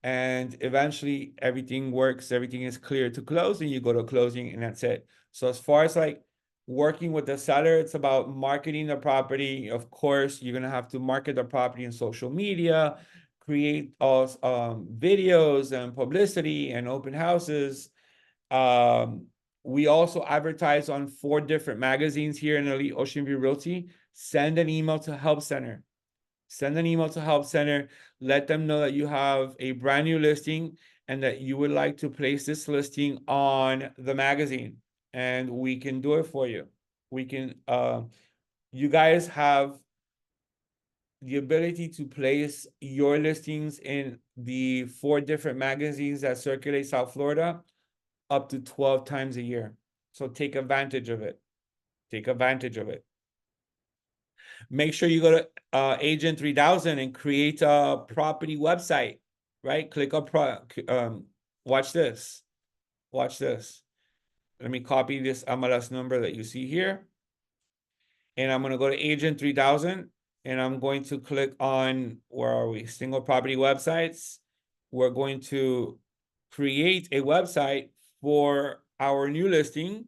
And eventually everything works, everything is clear to close, and you go to closing, and that's it. So as far as like working with the seller, it's about marketing the property. Of course, you're gonna have to market the property in social media, create all videos and publicity and open houses. We also advertise on 4 different magazines here in Elite Ocean View Realty. Send an email to Help Center. Send an email to Help Center. Let them know that you have a brand new listing and that you would like to place this listing on the magazine, and we can do it for you. We can, you guys have the ability to place your listings in the 4 different magazines that circulate South Florida up to 12 times a year. So take advantage of it. Take advantage of it. Make sure you go to Agent 3000 and create a property website, right? Click on watch this. Watch this. Let me copy this MLS number that you see here. And I'm going to go to Agent 3000, and I'm going to click on, where are we? Single property websites. We're going to create a website for our new listing.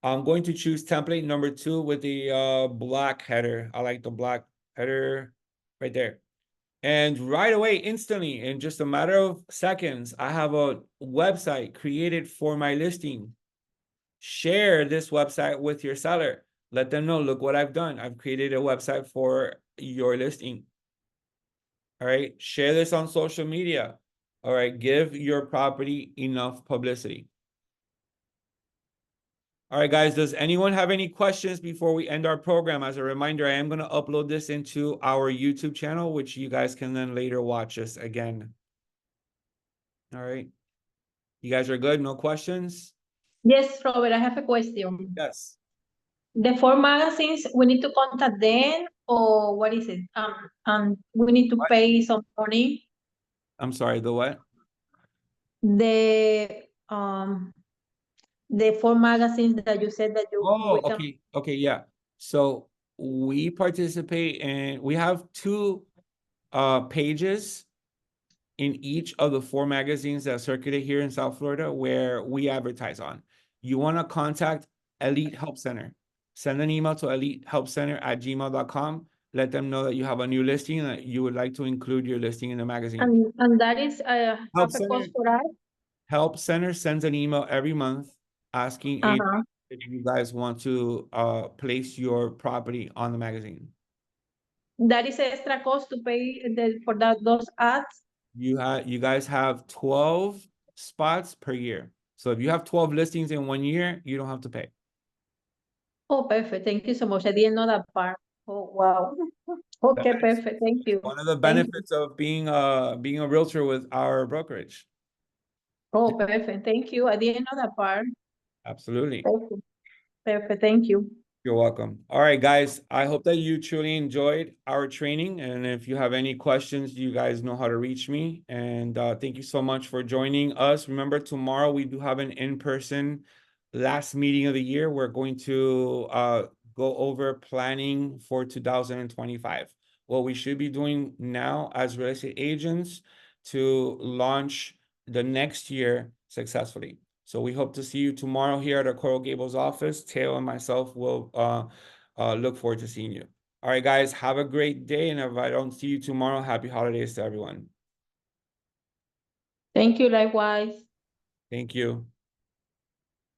I'm going to choose template number 2 with the black header. I like the black header right there. And right away, instantly, in just a matter of seconds, I have a website created for my listing. Share this website with your seller. Let them know, look what I've done. I've created a website for your listing. All right. Share this on social media. All right. Give your property enough publicity. All right, guys, does anyone have any questions before we end our program? As a reminder, I am going to upload this into our YouTube channel, which you guys can then later watch this again. All right. You guys are good? No questions? Yes, Robert, I have a question. Yes. The four magazines, we need to contact them, or what is it? We need to What? pay some money. I'm sorry, the what? The the four magazines that you said that you Oh, we can. okay, okay, yeah. So we participate and we have two pages in each of the four magazines that circulate here in South Florida where we advertise on. You want to contact Elite Help Center. Send an email to elitehelpcenter@gmail.com. Let them know that you have a new listing and that you would like to include your listing in the magazine. And that is Help have a Center cost for us. Help Center sends an email every month asking Uh-huh. if you guys want to place your property on the magazine. That is extra cost to pay for those ads. You guys have 12 spots per year. So if you have 12 listings in 1 year, you don't have to pay. Oh, perfect. Thank you so much. I didn't know that part. Oh, wow. That Okay, is perfect. Thank you. one of the Thank you. benefits of being a realtor with our brokerage. Oh, perfect. Thank you. I didn't know that part. Absolutely. Perfect. Perfect. Thank you. You're welcome. All right, guys. I hope that you truly enjoyed our training. And if you have any questions, you guys know how to reach me. And thank you so much for joining us. Remember, tomorrow we do have an in-person last meeting of the year. We're going to go over planning for 2025. What we should be doing now as real estate agents to launch the next year successfully. So we hope to see you tomorrow here at our Coral Gables office. Teo and myself will look forward to seeing you. All right, guys, have a great day. And if I don't see you tomorrow, happy holidays to everyone. Thank you, likewise. Thank you.